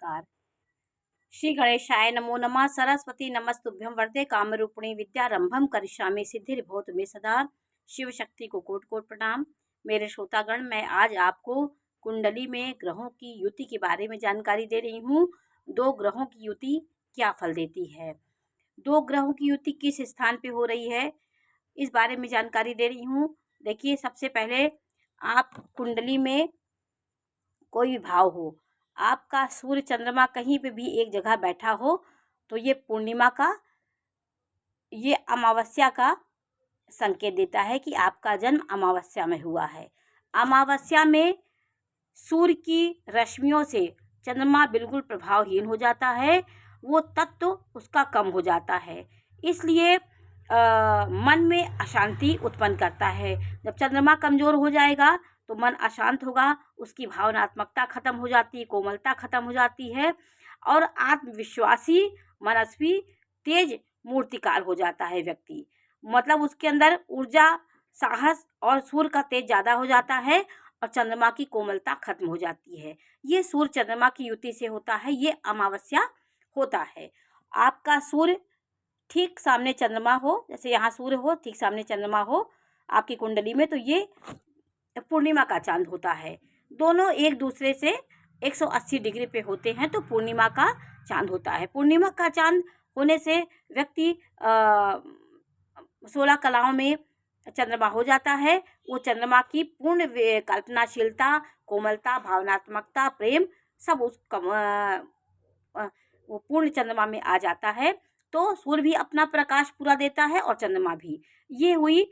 नमस्कार। श्री गणेशाय नमो नमः। सरस्वती नमस्तुभ्यं वरदे कामरूपिणी विद्यारंभम करिष्यामि सिद्धिर्भवतु मे सदा। शिव शक्ति को कोटि कोटि प्रणाम। मेरे श्रोतागण, मैं आज आपको कुंडली में ग्रहों की युति के बारे में जानकारी दे रही हूँ। 2 ग्रहों की युति क्या फल देती है, 2 ग्रहों की युति किस स्थान पे हो रही है, इस बारे में जानकारी दे रही हूँ। देखिए, सबसे पहले आप कुंडली में कोई भी भाव हो, आपका सूर्य चंद्रमा कहीं पे भी एक जगह बैठा हो, तो ये पूर्णिमा का, ये अमावस्या का संकेत देता है कि आपका जन्म अमावस्या में हुआ है। अमावस्या में सूर्य की रश्मियों से चंद्रमा बिल्कुल प्रभावहीन हो जाता है, वो तत्व उसका कम हो जाता है, इसलिए मन में अशांति उत्पन्न करता है। जब चंद्रमा कमज़ोर हो जाएगा तो मन अशांत होगा, उसकी भावनात्मकता खत्म हो जाती है, कोमलता खत्म हो जाती है और आत्मविश्वासी, मनस्वी, तेज मूर्तिकार हो जाता है व्यक्ति। मतलब उसके अंदर ऊर्जा, साहस और सूर्य का तेज ज़्यादा हो जाता है और चंद्रमा की कोमलता खत्म हो जाती है। ये सूर्य चंद्रमा की युति से होता है, ये अमावस्या होता है। आपका सूर्य ठीक सामने चंद्रमा हो, जैसे यहाँ सूर्य हो, ठीक सामने चंद्रमा हो आपकी कुंडली में, तो ये पूर्णिमा का चांद होता है। दोनों एक दूसरे से 180 डिग्री पे होते हैं तो पूर्णिमा का चांद होता है। पूर्णिमा का चांद होने से व्यक्ति 16 कलाओं में चंद्रमा हो जाता है। वो चंद्रमा की पूर्ण कल्पनाशीलता, कोमलता, भावनात्मकता, प्रेम सब वो पूर्ण चंद्रमा में आ जाता है। तो सूर्य भी अपना प्रकाश पूरा देता है और चंद्रमा भी। ये हुई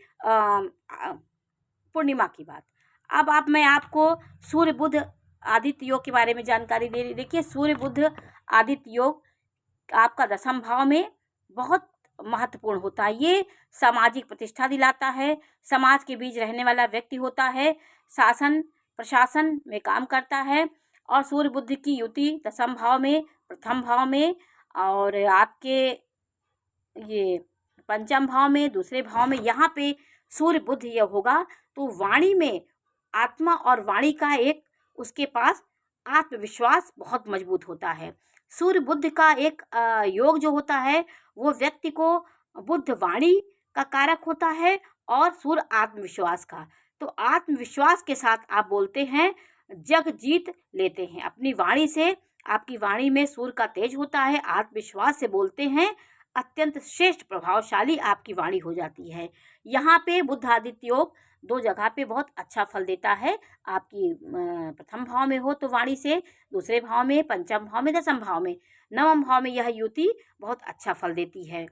पूर्णिमा की बात। अब मैं आपको सूर्य बुध आदित्य योग के बारे में जानकारी दे रही। देखिए, सूर्य बुध आदित्य योग आपका 10वें भाव में बहुत महत्वपूर्ण होता है। ये सामाजिक प्रतिष्ठा दिलाता है, समाज के बीच रहने वाला व्यक्ति होता है, शासन प्रशासन में काम करता है। और सूर्य बुध की युति 10वें भाव में, प्रथम भाव में और आपके ये 5वें भाव में, दूसरे भाव में, यहाँ पे सूर्य बुध ये होगा तो वाणी में आत्मा और वाणी का एक उसके पास आत्मविश्वास बहुत मजबूत होता है। सूर्य बुध का एक योग जो होता है वो व्यक्ति को बुध वाणी का कारक होता है और सूर्य आत्मविश्वास का। तो आत्मविश्वास के साथ आप बोलते हैं, जग जीत लेते हैं अपनी वाणी से। आपकी वाणी में सूर्य का तेज होता है, आत्मविश्वास से बोलते हैं, अत्यंत श्रेष्ठ प्रभावशाली आपकी वाणी हो जाती है। यहाँ पे बुध आदित्य योग 2 जगह पे बहुत अच्छा फल देता है। आपकी प्रथम भाव में हो तो वाणी से, दूसरे भाव में, 5वें भाव में, 10वें भाव में, 9वें भाव में यह युति बहुत अच्छा फल देती है।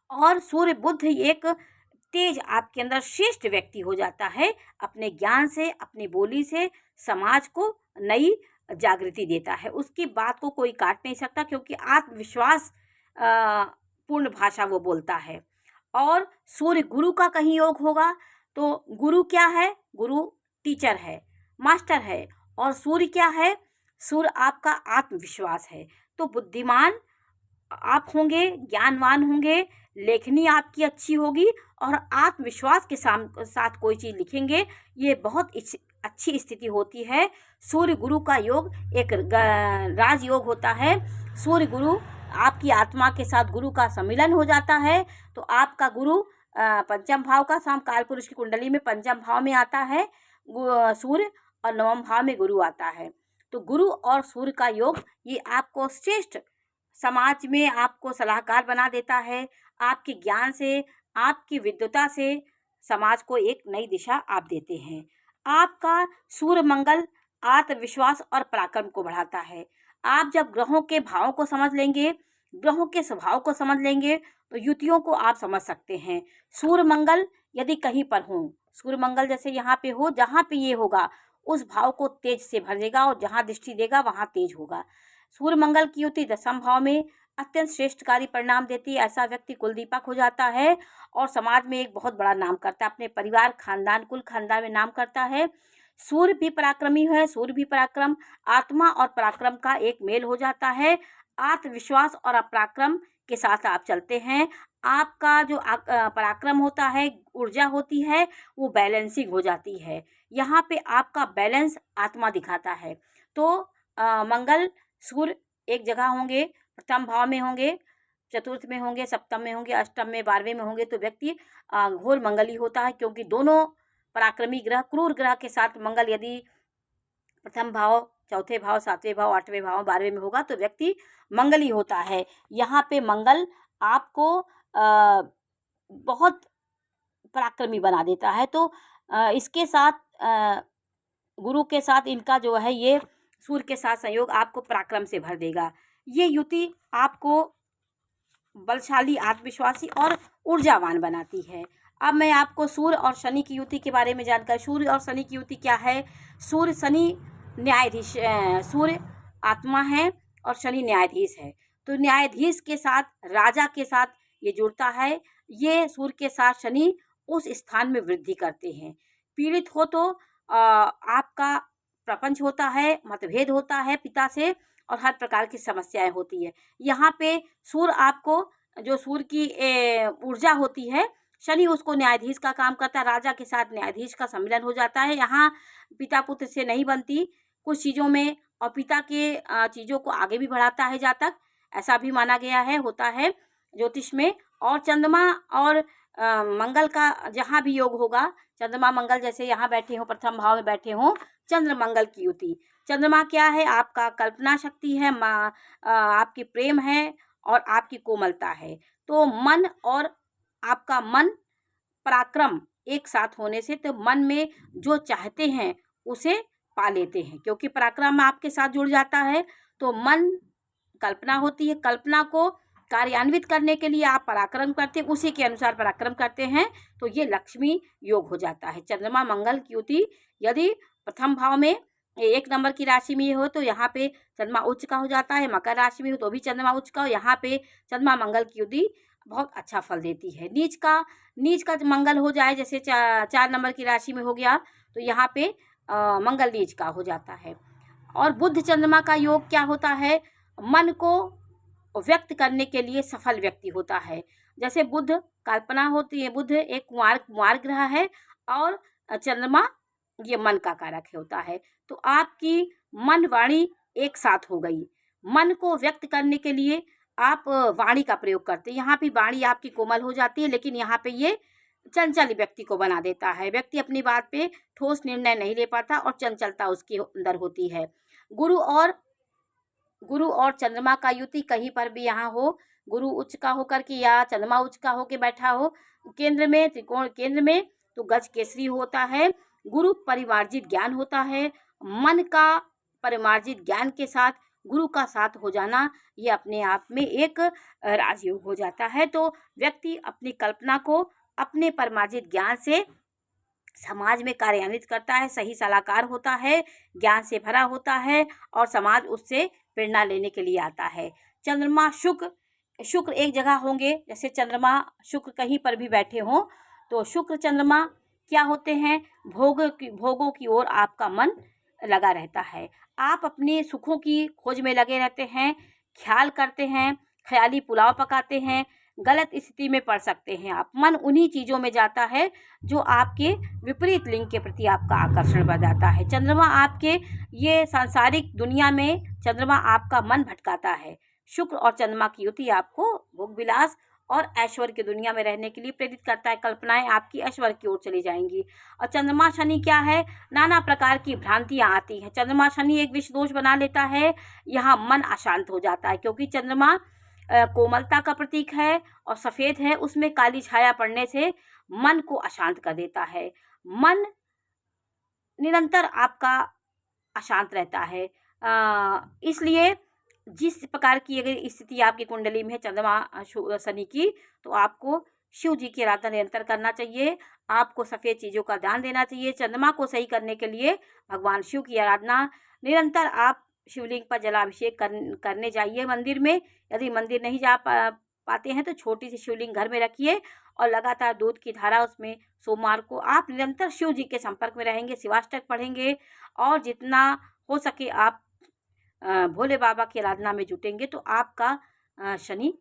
और सूर्य बुध एक तेज आपके अंदर श्रेष्ठ व्यक्ति हो जाता है। अपने ज्ञान से, अपनी बोली से समाज को नई जागृति देता है। उसकी बात को कोई काट नहीं सकता क्योंकि आत्मविश्वास पूर्ण भाषा वो बोलता है। और सूर्य गुरु का कहीं योग होगा तो गुरु क्या है? गुरु टीचर है, मास्टर है। और सूर्य क्या है? सूर्य आपका आत्मविश्वास है। तो बुद्धिमान आप होंगे, ज्ञानवान होंगे, लेखनी आपकी अच्छी होगी और आत्मविश्वास के साथ कोई चीज़ लिखेंगे, ये बहुत अच्छी स्थिति होती है। सूर्य गुरु का योग एक राजयोग होता है। सूर्य गुरु आपकी आत्मा के साथ गुरु का सम्मिलन हो जाता है तो आपका गुरु 5वें भाव का, काल पुरुष की कुंडली में 5वें भाव में आता है सूर्य और 9वें भाव में गुरु आता है। तो गुरु और सूर्य का योग ये आपको श्रेष्ठ समाज में आपको सलाहकार बना देता है। आपके ज्ञान से, आपकी विद्वता से समाज को एक नई दिशा आप देते हैं। आपका सूर्य मंगल आत्मविश्वास और पराक्रम को बढ़ाता है। आप जब ग्रहों के भावों को समझ लेंगे, ग्रहों के स्वभाव को समझ लेंगे तो युतियों को आप समझ सकते हैं। सूर्य मंगल यदि कहीं पर हो, सूर्य मंगल जैसे यहाँ पे हो, जहाँ पे ये होगा उस भाव को तेज से भर देगा और जहाँ दृष्टि देगा वहाँ तेज होगा। सूर्य मंगल की युति 10वें भाव में अत्यंत श्रेष्ठकारी परिणाम देती है। ऐसा व्यक्ति कुलदीपक हो जाता है और समाज में एक बहुत बड़ा नाम करता है, अपने परिवार, खानदान, कुल खानदान में नाम करता है। सूर्य भी पराक्रमी है, सूर्य भी पराक्रम, आत्मा और पराक्रम का एक मेल हो जाता है। आत्मविश्वास और अपराक्रम के साथ आप चलते हैं। आपका जो पराक्रम होता है, ऊर्जा होती है, वो बैलेंसिंग हो जाती है। यहाँ पे आपका बैलेंस आत्मा दिखाता है। तो मंगल सूर्य एक जगह होंगे, प्रथम भाव में होंगे, चतुर्थ में होंगे, सप्तम में होंगे, अष्टम में, 12वें में होंगे, तो व्यक्ति घोर मंगली होता है, क्योंकि दोनों पराक्रमी ग्रह, क्रूर ग्रह के साथ मंगल यदि प्रथम भाव, चौथे भाव, 7वें भाव, 8वें भाव, 12वें में होगा तो व्यक्ति मंगली होता है। यहाँ पे मंगल आपको बहुत पराक्रमी बना देता है। तो इसके साथ गुरु के साथ इनका जो है ये सूर्य के साथ संयोग आपको पराक्रम से भर देगा। ये युति आपको बलशाली, आत्मविश्वासी और ऊर्जावान बनाती है। अब मैं आपको सूर्य और शनि की युति के बारे में जानकारी। सूर्य और शनि की युति क्या है? सूर्य शनि न्यायाधीश, सूर्य आत्मा है और शनि न्यायाधीश है। तो न्यायाधीश के साथ, राजा के साथ ये जुड़ता है। ये सूर्य के साथ शनि उस स्थान में वृद्धि करते हैं। पीड़ित हो तो आपका प्रपंच होता है, मतभेद होता है पिता से, और हर प्रकार की समस्याएं होती है। यहाँ पे सूर्य आपको, जो सूर्य की ऊर्जा होती है, शनि उसको न्यायाधीश का काम करता है। राजा के साथ न्यायाधीश का सम्मिलन हो जाता है। यहाँ पिता पुत्र से नहीं बनती कुछ चीज़ों में, और पिता के चीज़ों को आगे भी बढ़ाता है जातक, ऐसा भी माना गया है, होता है ज्योतिष में। और चंद्रमा और मंगल का जहाँ भी योग होगा, चंद्रमा मंगल जैसे यहाँ बैठे हों, प्रथम भाव में बैठे हों, चंद्र मंगल की युति। चंद्रमा क्या है? आपका कल्पना शक्ति है, आपकी प्रेम है और आपकी कोमलता है। तो मन और आपका मन पराक्रम एक साथ होने से तो मन में जो चाहते हैं उसे पा लेते हैं, क्योंकि पराक्रम आपके साथ जुड़ जाता है। तो मन, कल्पना होती है, कल्पना को कार्यान्वित करने के लिए आप पराक्रम करते हैं, उसी के अनुसार पराक्रम करते हैं, तो ये लक्ष्मी योग हो जाता है। चंद्रमा मंगल की युति यदि प्रथम भाव में 1 नंबर की राशि में हो तो यहाँ पे चंद्रमा उच्च का हो जाता है। मकर राशि में हो तो भी चंद्रमा उच्च का हो। यहाँ पे चंद्रमा मंगल की युति बहुत अच्छा फल देती है। नीच का मंगल हो जाए, जैसे 4 नंबर की राशि में हो गया, तो यहाँ पे मंगल नीच का हो जाता है। और बुध चंद्रमा का योग क्या होता है? मन को व्यक्त करने के लिए सफल व्यक्ति होता है। जैसे बुध कल्पना होती है, बुध एक कुमार ग्रह है, और चंद्रमा ये मन का कारक होता है। तो आपकी मन वाणी एक साथ हो गई। मन को व्यक्त करने के लिए आप वाणी का प्रयोग करते हैं। यहाँ भी वाणी आपकी कोमल हो जाती है, लेकिन यहाँ पे ये चंचल व्यक्ति को बना देता है। व्यक्ति अपनी बात पे ठोस निर्णय नहीं ले पाता और चंचलता उसके अंदर होती है। गुरु और चंद्रमा का युति कहीं पर भी यहाँ हो, गुरु उच्च का होकर के या चंद्रमा उच्च का होके बैठा हो केंद्र में, त्रिकोण केंद्र में, तो गज केसरी होता है। गुरु परिमार्जित ज्ञान होता है। मन का परिमार्जित ज्ञान के साथ गुरु का साथ हो जाना, ये अपने आप में एक राजयोग हो जाता है। तो व्यक्ति अपनी कल्पना को अपने परिमार्जित ज्ञान से समाज में कार्यान्वित करता है, सही सलाहकार होता है, ज्ञान से भरा होता है, और समाज उससे प्रेरणा लेने के लिए आता है। चंद्रमा शुक्र एक जगह होंगे, जैसे चंद्रमा शुक्र कहीं पर भी बैठे हों, तो शुक्र चंद्रमा क्या होते हैं? भोगों की ओर आपका मन लगा रहता है। आप अपने सुखों की खोज में लगे रहते हैं, ख्याल करते हैं, ख्याली पुलाव पकाते हैं, गलत स्थिति में पड़ सकते हैं आप। मन उन्हीं चीज़ों में जाता है जो आपके विपरीत लिंग के प्रति आपका आकर्षण बढ़ जाता है। चंद्रमा आपके ये सांसारिक दुनिया में चंद्रमा आपका मन भटकाता है। शुक्र और चंद्रमा की युति आपको भोग विलास और ऐश्वर्य की दुनिया में रहने के लिए प्रेरित करता है। कल्पनाएं आपकी ऐश्वर्य की ओर चली जाएंगी। और चंद्रमा शनि क्या है? नाना प्रकार की भ्रांतियां आती हैं। चंद्रमा शनि एक विष दोष बना लेता है। यहाँ मन अशांत हो जाता है, क्योंकि चंद्रमा कोमलता का प्रतीक है और सफ़ेद है, उसमें काली छाया पड़ने से मन को अशांत कर देता है। मन निरंतर आपका अशांत रहता है। इसलिए जिस प्रकार की अगर स्थिति आपकी कुंडली में है चंद्रमा शनि की, तो आपको शिव जी की आराधना निरंतर करना चाहिए। आपको सफ़ेद चीज़ों का ध्यान देना चाहिए। चंद्रमा को सही करने के लिए भगवान शिव की आराधना निरंतर आप शिवलिंग पर जलाभिषेक करने जाइए मंदिर में। यदि मंदिर नहीं जा पाते हैं तो छोटी सी शिवलिंग घर में रखिए और लगातार दूध की धारा उसमें सोमवार को आप निरंतर शिव जी के संपर्क में रहेंगे, शिवाष्टक पढ़ेंगे, और जितना हो सके आप भोले बाबा की आराधना में जुटेंगे, तो आपका शनि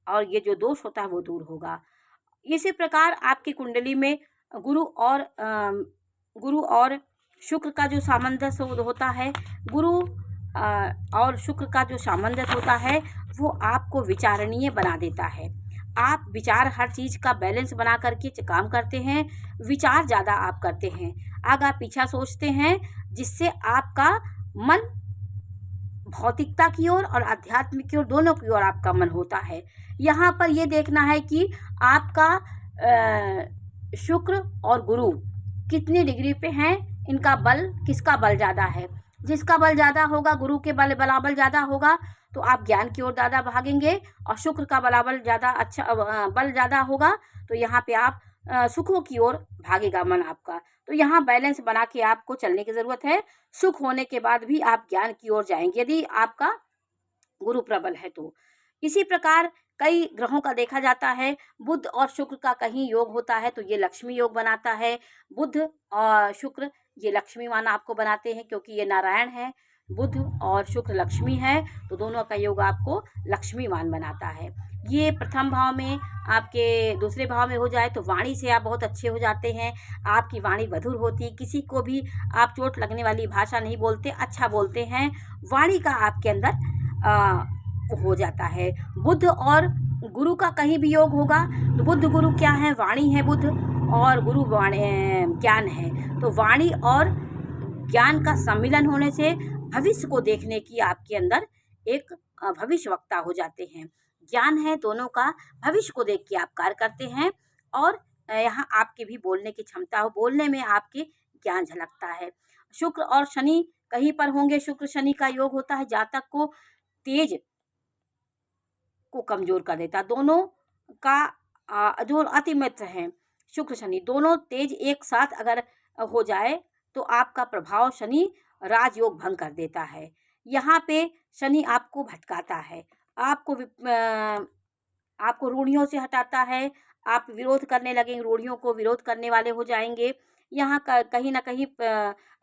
और ये जो दोष होता है वो दूर होगा। इसी प्रकार आपकी कुंडली में गुरु और शुक्र का जो सामंजस्य होता है, गुरु और शुक्र का जो सामंजस्य होता है वो आपको विचारणीय बना देता है। आप विचार हर चीज़ का बैलेंस बना करके काम करते हैं, विचार ज़्यादा आप करते हैं, आगा पीछा सोचते हैं, जिससे आपका मन भौतिकता की ओर और आध्यात्मिक की ओर, दोनों की ओर आपका मन होता है। यहाँ पर ये देखना है कि आपका शुक्र और गुरु कितनी डिग्री पे हैं, इनका बल, किसका बल ज़्यादा है। जिसका बल ज़्यादा होगा, गुरु के बलाबल ज़्यादा होगा, तो आप ज्ञान की ओर ज़्यादा भागेंगे, और शुक्र का बलाबल ज़्यादा बल ज़्यादा होगा तो यहाँ पे आप सुखों की ओर भागेगा मन आपका। तो यहाँ बैलेंस बना के आपको चलने की ज़रूरत है। सुख होने के बाद भी आप ज्ञान की ओर जाएंगे यदि आपका गुरु प्रबल है तो। इसी प्रकार कई ग्रहों का देखा जाता है, बुध और शुक्र का कहीं योग होता है तो ये लक्ष्मी योग बनाता है। बुध और शुक्र ये लक्ष्मीवान आपको बनाते हैं, क्योंकि ये नारायण है। बुध और शुक्र लक्ष्मी है, तो दोनों का योग आपको लक्ष्मीवान बनाता है। ये प्रथम भाव में, आपके दूसरे भाव में हो जाए तो वाणी से आप बहुत अच्छे हो जाते हैं। आपकी वाणी मधुर होती, किसी को भी आप चोट लगने वाली भाषा नहीं बोलते, अच्छा बोलते हैं। वाणी का आपके अंदर हो जाता है। बुध और गुरु का कहीं भी योग होगा तो बुध गुरु क्या है, वाणी है बुध, और गुरु ज्ञान है। तो वाणी और ज्ञान का सम्मिलन होने से भविष्य को देखने की आपके अंदर एक भविष्यवक्ता हो जाते हैं। ज्ञान है दोनों का, भविष्य को देख के आप कार्य करते हैं, और यहाँ आपके भी बोलने की क्षमता हो, बोलने में आपके ज्ञान झलकता है। शुक्र और शनि कहीं पर होंगे, शुक्र शनि का योग होता है, जातक को तेज को कमजोर कर देता। दोनों का जो अति मित्र हैं, शुक्र शनि दोनों तेज एक साथ अगर हो जाए तो आपका प्रभाव शनि राजयोग भंग कर देता है। यहाँ पे शनि आपको भटकाता है, आपको रूढ़ियों से हटाता है। आप विरोध करने लगेंगे, रूढ़ियों को विरोध करने वाले हो जाएंगे। यहाँ कहीं ना कहीं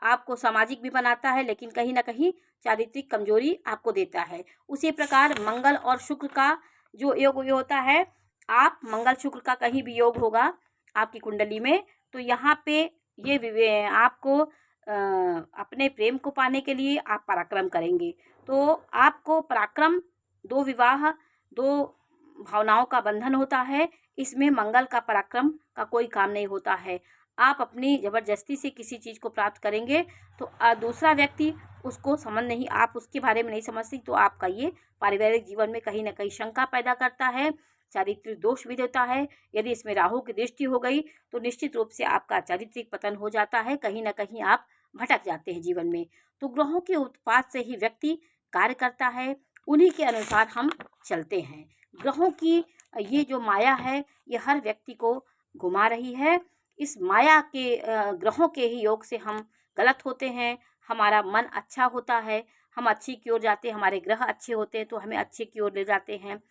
आपको सामाजिक भी बनाता है, लेकिन कहीं ना कहीं चारित्रिक कमजोरी आपको देता है। उसी प्रकार मंगल और शुक्र का जो योग होता है, आप मंगल शुक्र का कहीं भी योग होगा आपकी कुंडली में, तो यहाँ पे ये आपको अपने प्रेम को पाने के लिए आप पराक्रम करेंगे। तो आपको पराक्रम, दो विवाह, दो भावनाओं का बंधन होता है, इसमें मंगल का पराक्रम का कोई काम नहीं होता है। आप अपनी ज़बरदस्ती से किसी चीज़ को प्राप्त करेंगे तो दूसरा व्यक्ति उसको समझ नहीं, आप उसके बारे में नहीं समझती, तो आपका ये पारिवारिक जीवन में कहीं ना कहीं शंका पैदा करता है, चारित्रिक दोष भी देता है। यदि इसमें राहु की दृष्टि हो गई तो निश्चित रूप से आपका चारित्रिक पतन हो जाता है, कहीं ना कहीं आप भटक जाते हैं जीवन में। तो ग्रहों के उत्पात से ही व्यक्ति कार्य करता है, उन्हीं के अनुसार हम चलते हैं। ग्रहों की ये जो माया है, ये हर व्यक्ति को घुमा रही है। इस माया के ग्रहों के ही योग से हम गलत होते हैं, हमारा मन अच्छा होता है, हम अच्छी की ओर जाते हैं, हमारे ग्रह अच्छे होते हैं तो हमें अच्छे की ओर ले जाते हैं।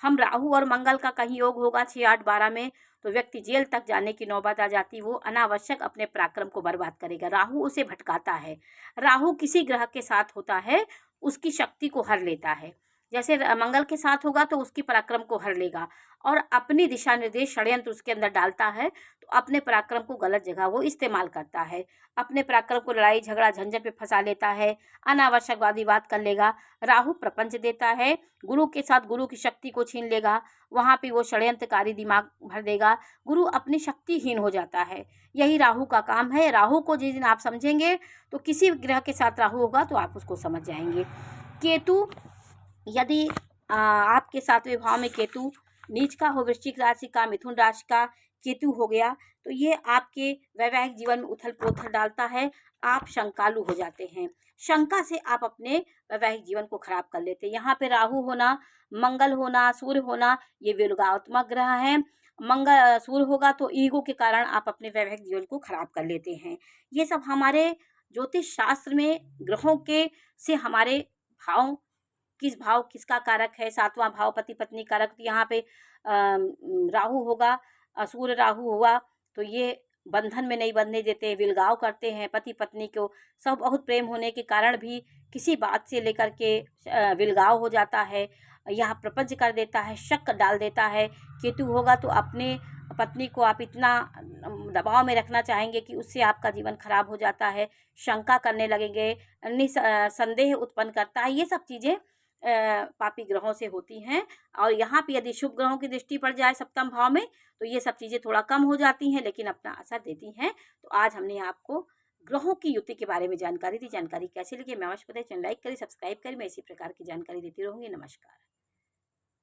हम राहु और मंगल का कहीं योग होगा 6, 8, 12 में, तो व्यक्ति जेल तक जाने की नौबत आ जाती, वो अनावश्यक अपने पराक्रम को बर्बाद करेगा। राहु उसे भटकाता है। राहु किसी ग्रह के साथ होता है, उसकी शक्ति को हर लेता है। जैसे मंगल के साथ होगा तो उसकी पराक्रम को हर लेगा, और अपनी दिशा निर्देश षड्यंत्र उसके अंदर डालता है, तो अपने पराक्रम को गलत जगह वो इस्तेमाल करता है। अपने पराक्रम को लड़ाई झगड़ा झंझट में फंसा लेता है, अनावश्यक वाद कर लेगा। राहु प्रपंच देता है, गुरु के साथ गुरु की शक्ति को छीन लेगा, वहाँ पे वो षड्यंत्रकारी दिमाग भर देगा, गुरु अपनी शक्तिहीन हो जाता है। यही राहु का काम है। राहु को जिस दिन आप समझेंगे, तो किसी ग्रह के साथ राहु होगा तो आप उसको समझ जाएंगे। केतु, यदि आपके 7वें भाव में केतु नीच का हो, वृश्चिक राशि का, मिथुन राशि का केतु हो गया, तो ये आपके वैवाहिक जीवन में उथल पुथल डालता है। आप शंकालु हो जाते हैं, शंका से आप अपने वैवाहिक जीवन को खराब कर लेते हैं। यहाँ पे राहु होना, मंगल होना, सूर्य होना, ये वियोगात्मक ग्रह हैं। मंगल सूर्य होगा तो ईगो के कारण आप अपने वैवाहिक जीवन को खराब कर लेते हैं। ये सब हमारे ज्योतिष शास्त्र में ग्रहों के से हमारे भाव, किस भाव किसका कारक है, 7वां भाव पति पत्नी कारक, यहाँ पे राहु होगा, सूर्य राहु हुआ तो ये बंधन में नहीं बंधने देते, विलगाव करते हैं पति पत्नी को। सब बहुत प्रेम होने के कारण भी किसी बात से लेकर के विलगाव हो जाता है, यह प्रपंच कर देता है, शक डाल देता है। केतु होगा तो अपने पत्नी को आप इतना दबाव में रखना चाहेंगे कि उससे आपका जीवन खराब हो जाता है, शंका करने लगेंगे, संदेह उत्पन्न करता है। ये सब चीज़ें पापी ग्रहों से होती हैं। और यहाँ पे यदि शुभ ग्रहों की दृष्टि पड़ जाए सप्तम भाव में तो ये सब चीज़ें थोड़ा कम हो जाती हैं, लेकिन अपना असर देती हैं। तो आज हमने आपको ग्रहों की युति के बारे में जानकारी दी। जानकारी कैसी लगी हमें अवश्य बताइए। चैनल लाइक करें, सब्सक्राइब करें। मैं इसी प्रकार की जानकारी देती रहूँगी। नमस्कार।